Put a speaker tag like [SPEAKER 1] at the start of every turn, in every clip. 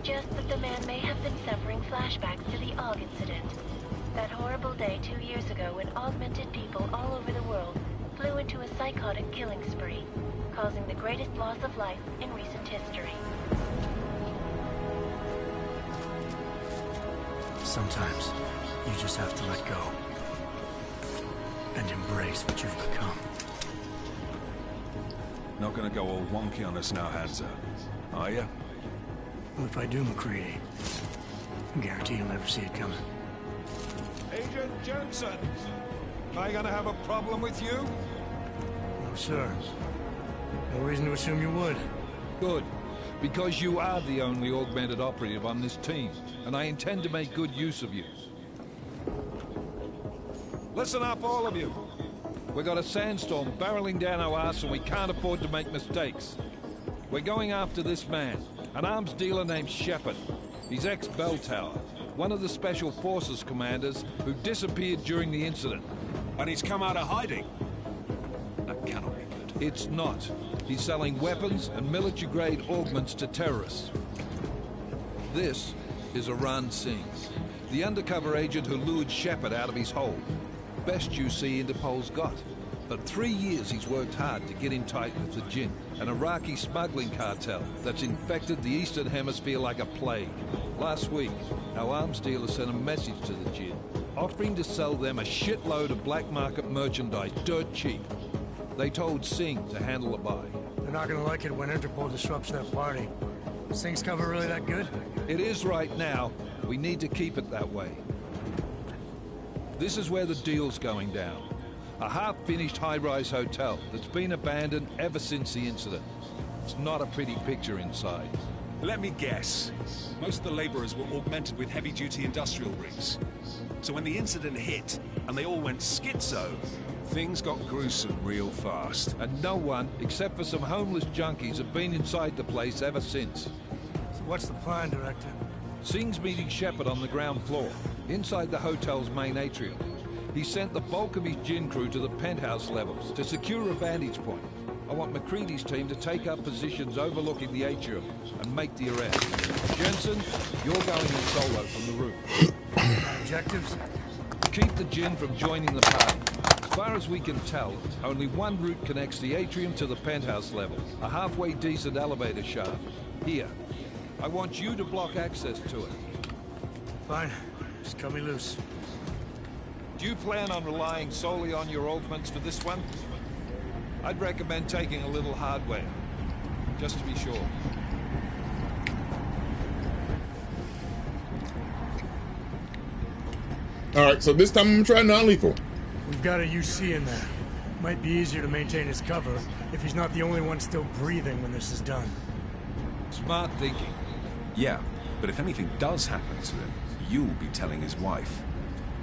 [SPEAKER 1] suggests that the man may have been suffering flashbacks to the Og incident. That horrible day 2 years ago when augmented people all over the world flew into a psychotic killing spree, causing the greatest loss of life in recent history.
[SPEAKER 2] Sometimes you just have to let go and embrace what you've become.
[SPEAKER 3] Not gonna go all wonky on us now, Hansa, are you?
[SPEAKER 2] Well, if I do, McCready, I guarantee you'll never see it coming.
[SPEAKER 3] Agent Jensen! Am I gonna have a problem with you?
[SPEAKER 2] No, sir. No reason to assume you would.
[SPEAKER 4] Good. Because you are the only augmented operative on this team, and I intend to make good use of you. Listen up, all of you. We got a sandstorm barreling down our arse and we can't afford to make mistakes. We're going after this man, an arms dealer named Shepard. He's ex-Bell Tower, one of the Special Forces commanders who disappeared during the incident.
[SPEAKER 3] And he's come out of hiding. That cannot be good.
[SPEAKER 4] It's not. He's selling weapons and military-grade augments to terrorists. This is Aran Singh, the undercover agent who lured Shepard out of his hole. Best you see Interpol's got. For 3 years he's worked hard to get in tight with the Jinn, an Iraqi smuggling cartel that's infected the Eastern Hemisphere like a plague. Last week, our arms dealer sent a message to the Jinn, offering to sell them a shitload of black market merchandise dirt cheap. They told Singh to handle the buy.
[SPEAKER 2] They're not gonna like it when Interpol disrupts their party. Is Singh's cover really that good?
[SPEAKER 4] It is right now. We need to keep it that way. This is where the deal's going down. A half-finished high-rise hotel that's been abandoned ever since the incident. It's not a pretty picture inside.
[SPEAKER 3] Let me guess. Most of the laborers were augmented with heavy-duty industrial rigs. So when the incident hit, and they all went schizo, things got gruesome real fast.
[SPEAKER 4] And no one, except for some homeless junkies, have been inside the place ever since.
[SPEAKER 2] So what's the plan, Director?
[SPEAKER 4] Singh's meeting Shepard on the ground floor, inside the hotel's main atrium. He sent the bulk of his Jinn crew to the penthouse levels to secure a vantage point. I want McCready's team to take up positions overlooking the atrium and make the arrest. Jensen, you're going in solo from the roof.
[SPEAKER 2] Objectives?
[SPEAKER 4] Keep the Jinn from joining the party. As far as we can tell, only one route connects the atrium to the penthouse level, a halfway decent elevator shaft. Here. I want you to block access to it.
[SPEAKER 2] Fine. Just cut me loose.
[SPEAKER 4] Do you plan on relying solely on your augments for this one? I'd recommend taking a little hardware, just to be sure.
[SPEAKER 5] Alright, so this time I'm trying non-lethal.
[SPEAKER 2] We've got a UC in there. Might be easier to maintain his cover if he's not the only one still breathing when this is done.
[SPEAKER 4] Smart thinking.
[SPEAKER 3] Yeah, but if anything does happen to him, you'll be telling his wife.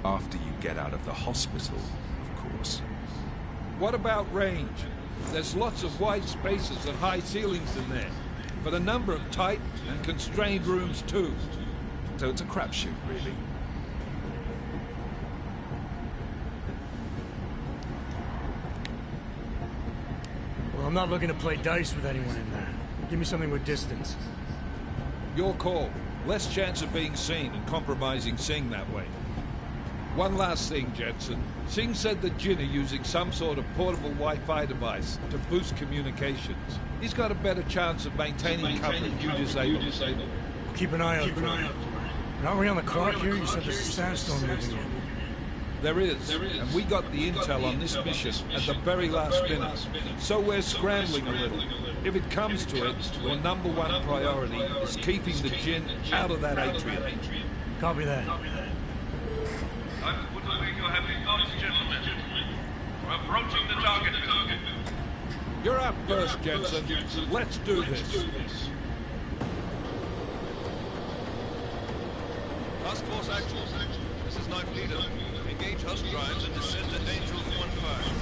[SPEAKER 3] After you get out of the hospital, of course.
[SPEAKER 4] What about range? There's lots of wide spaces and high ceilings in there, but a number of tight and constrained rooms too.
[SPEAKER 3] So it's a crapshoot, really.
[SPEAKER 2] Well, I'm not looking to play dice with anyone in there. Give me something with distance.
[SPEAKER 4] Your call. Less chance of being seen and compromising Singh that way. One last thing, Jensen. Singh said the Jinn are using some sort of portable Wi-Fi device to boost communications. He's got a better chance of maintaining cover if you disable it.
[SPEAKER 2] We'll keep an eye out for him. Aren't we on the clock here? You said there's a sandstorm moving in.
[SPEAKER 4] There is, and we got the intel on this mission at the very last minute. So we're scrambling a little. If it comes to it, your number one priority is keeping the Jinn out of that atrium.
[SPEAKER 2] Copy that.
[SPEAKER 6] I put away your heavy guns, gentlemen. We're approaching the target.
[SPEAKER 4] You're up first, Jensen. Let's do this.
[SPEAKER 6] Task Force Action. This is Knife Leader. Engage host drives and descend to Angels 1-5.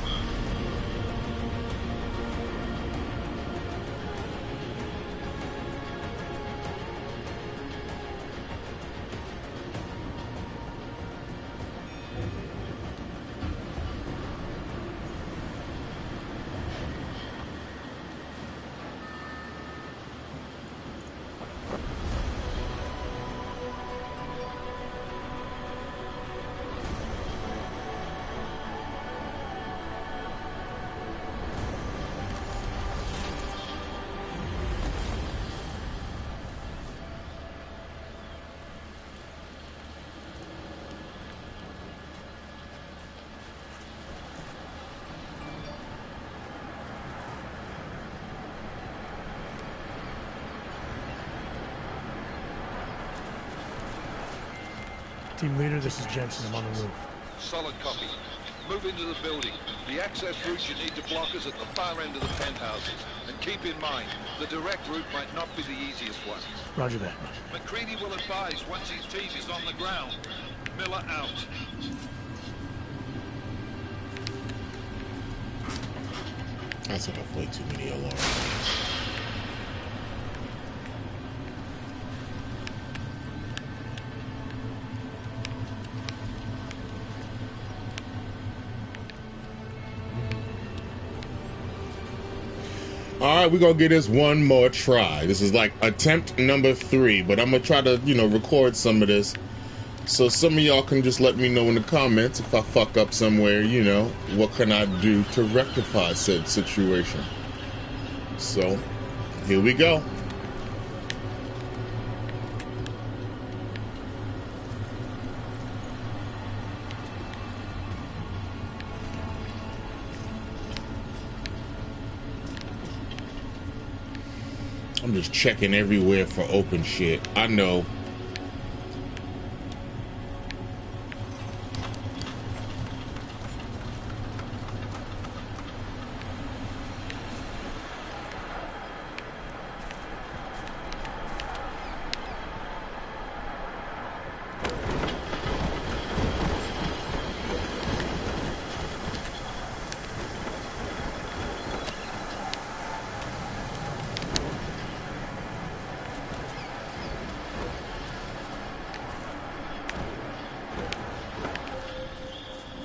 [SPEAKER 2] Team leader, this is Jensen. I'm on the roof.
[SPEAKER 6] Solid copy. Move into the building. The access route you need to block is at the far end of the penthouses. And keep in mind, the direct route might not be the easiest one.
[SPEAKER 2] Roger that.
[SPEAKER 6] McCready will advise once his team is on the ground. Miller out.
[SPEAKER 5] I set off way too many alarms. Alright, we're gonna get this one more try. This is like attempt number 3, but I'm gonna try to, record some of this. So some of y'all can just let me know in the comments if I fuck up somewhere, what can I do to rectify said situation. So, here we go. I'm just checking everywhere for open shit. I know.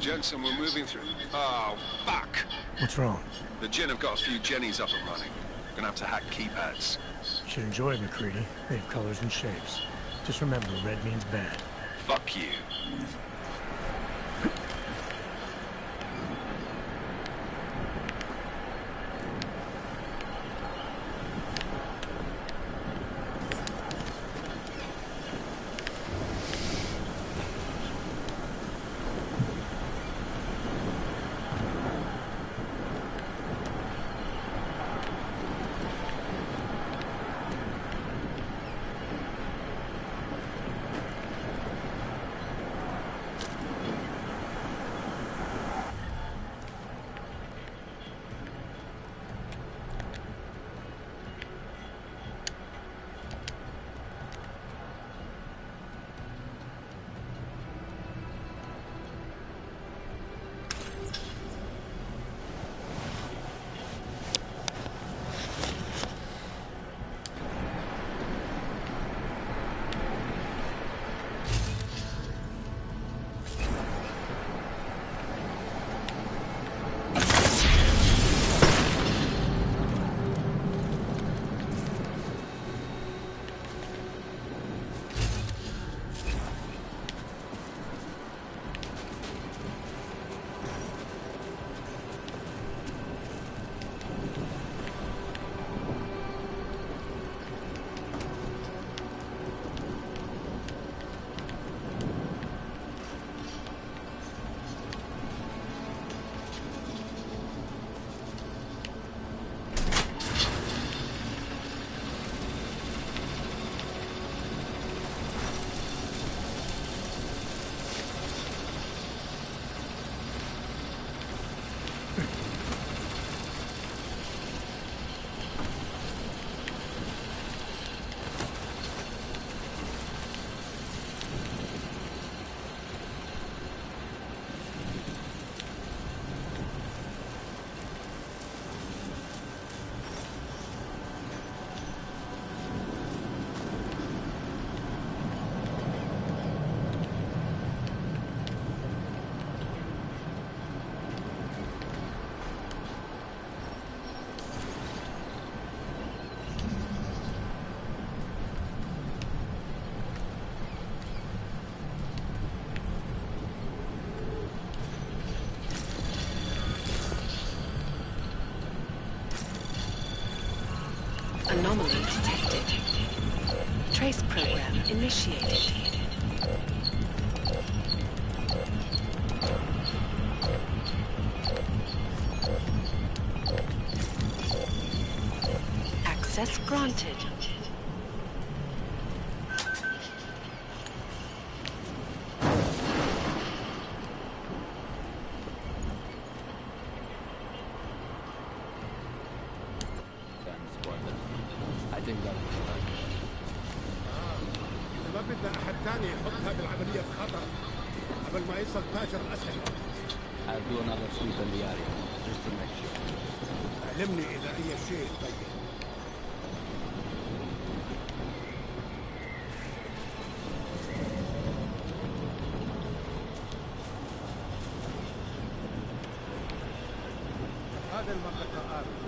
[SPEAKER 3] Jensen, we're moving through. Oh, fuck!
[SPEAKER 2] What's wrong?
[SPEAKER 3] The Jinn have got a few Jennies up and running. Gonna have to hack keypads.
[SPEAKER 2] Should enjoy it, McCready. They have colors and shapes. Just remember, red means bad.
[SPEAKER 3] Fuck you.
[SPEAKER 7] Anomaly detected. Trace program initiated. Access granted.
[SPEAKER 8] ما بدنا أحد تاني يحط هذه العملية في خطر قبل ما يصل تاجر الأسلحة.
[SPEAKER 9] I'll do another sweep in the area, just to make sure.
[SPEAKER 8] علمني إذا أي شيء تبين. هذه المنطقة آمنة.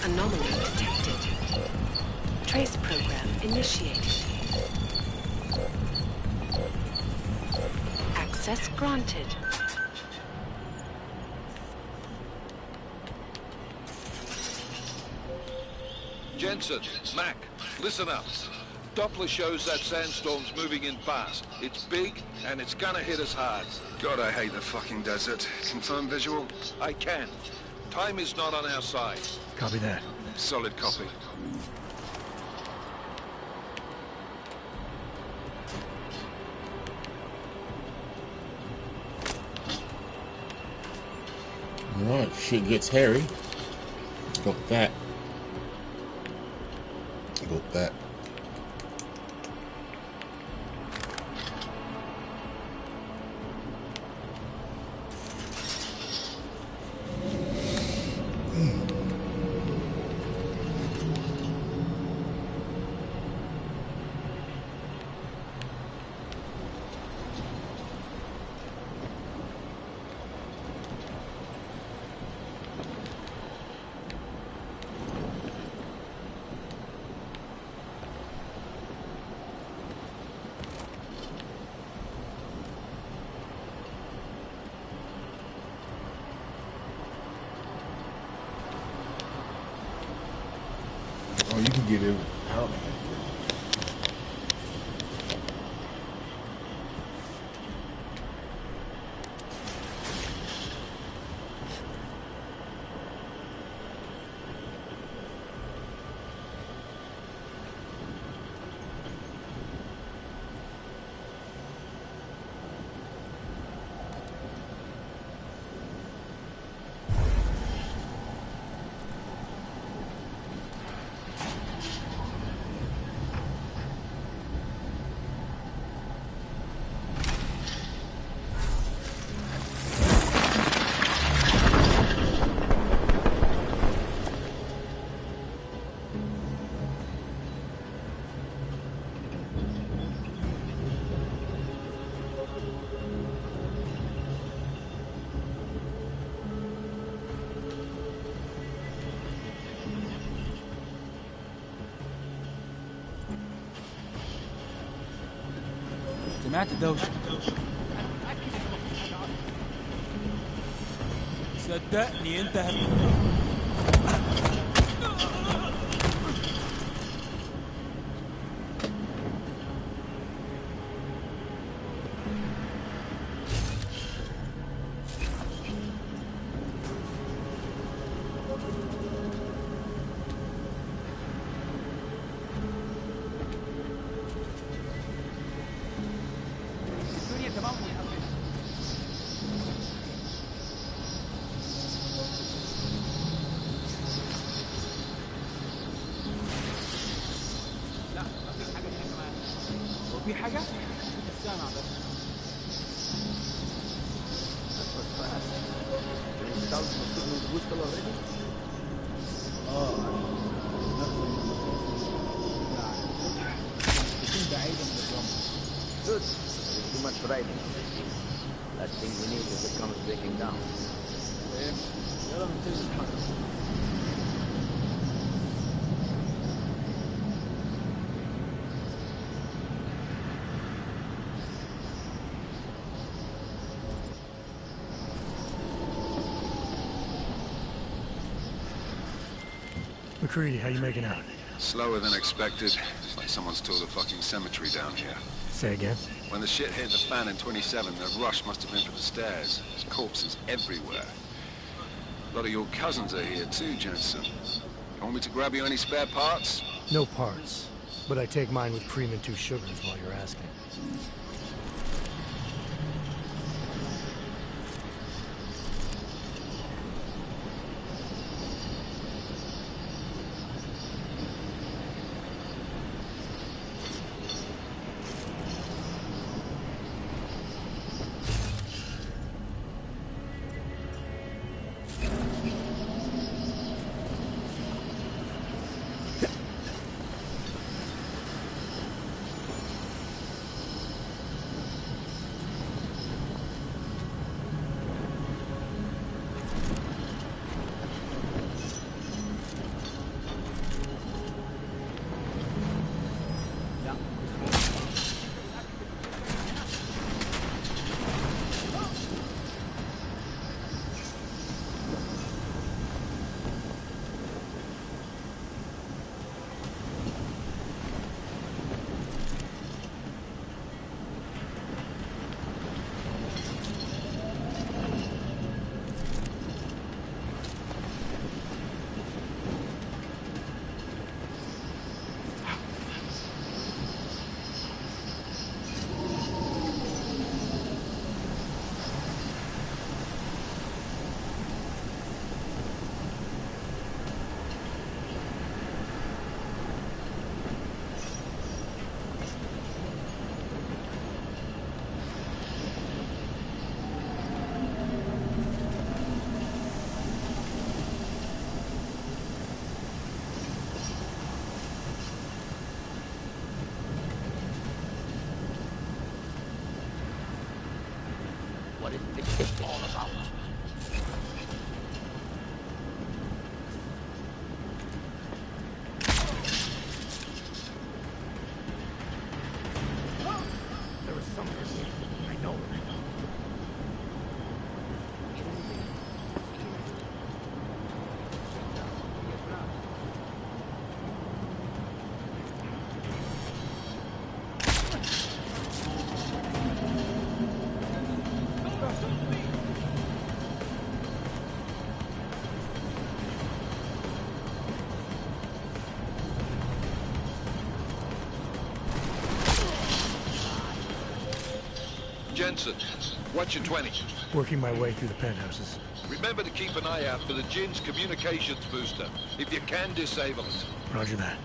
[SPEAKER 7] Anomaly detected. Trace program initiated. Access granted.
[SPEAKER 6] Jensen, Mac, listen up. Doppler shows that sandstorm's moving in fast. It's big, and it's gonna hit us hard.
[SPEAKER 3] God, I hate the fucking desert. Confirm visual?
[SPEAKER 6] I can. Time is not on our side.
[SPEAKER 2] Copy that.
[SPEAKER 3] Solid copy.
[SPEAKER 5] Alright, shit gets hairy. Let's go with that. Go with that. Oh, you can get it out.
[SPEAKER 10] سمعت دوشة. صدقني انت في حاجة؟ السامع بس. تكون بعيدة من الرمل.
[SPEAKER 9] Good. There's too much riding. Last thing we need is it comes breaking down.
[SPEAKER 10] يلا نبتدي نتحرك.
[SPEAKER 2] McCready, how you making out?
[SPEAKER 3] Slower than expected. It's like someone's tore the fucking cemetery down here.
[SPEAKER 2] Say again?
[SPEAKER 3] When the shit hit the fan in 27, the rush must have been for the stairs. There's corpses everywhere. A lot of your cousins are here too, Jensen. You want me to grab you any spare parts?
[SPEAKER 2] No parts. But I take mine with cream and 2 sugars while you're asking.
[SPEAKER 9] What is this all about?
[SPEAKER 8] There is something here. I know.
[SPEAKER 6] Jensen, watch your 20.
[SPEAKER 2] Working my way through the penthouses.
[SPEAKER 6] Remember to keep an eye out for the Jinn's communications booster, if you can disable it.
[SPEAKER 2] Roger that.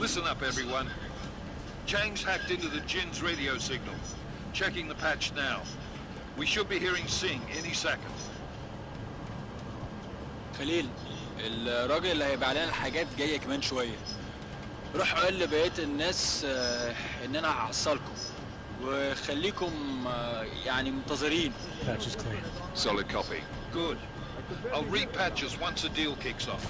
[SPEAKER 6] Listen up, everyone. Chang's hacked into the Jin's radio signal. Checking the patch now. We should be hearing Sing any second.
[SPEAKER 10] خليل، الراجل اللي هيبقى علينا الحاجات جايه كمان شويه. روح قول لبقيه الناس ان انا هحصلكم وخليكم يعني منتظرين.
[SPEAKER 2] Patch is clean.
[SPEAKER 6] Solid copy. Good. I'll repatch us once the deal kicks off.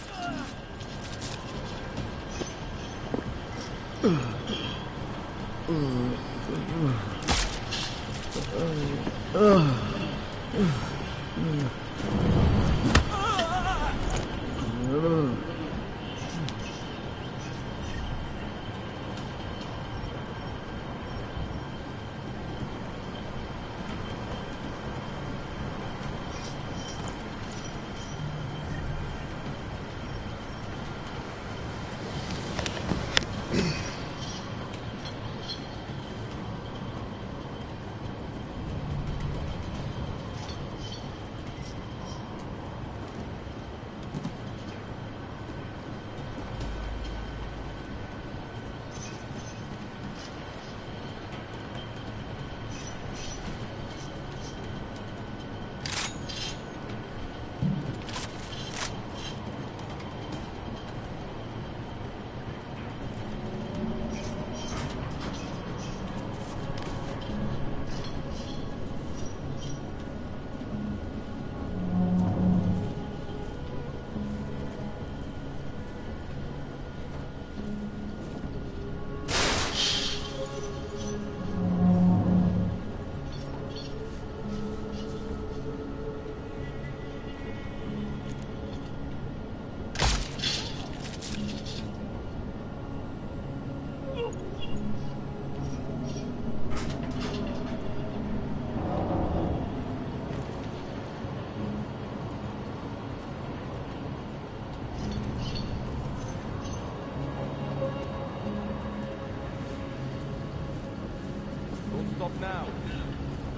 [SPEAKER 11] Stop now.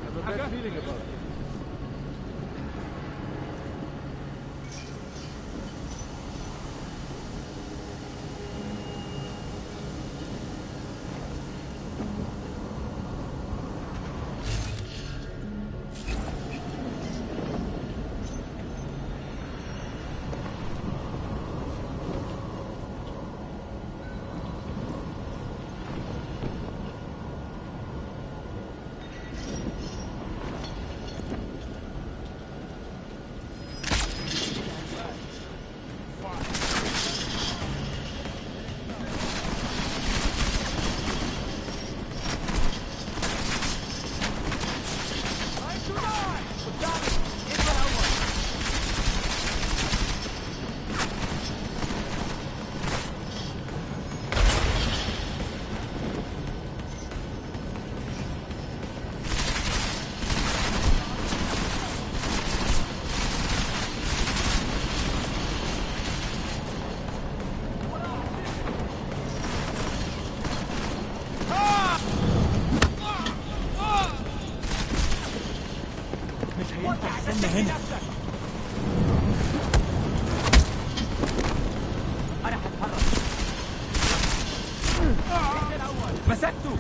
[SPEAKER 11] I have a bad feeling about it.
[SPEAKER 10] هنا. انا هتحرك. مسكته.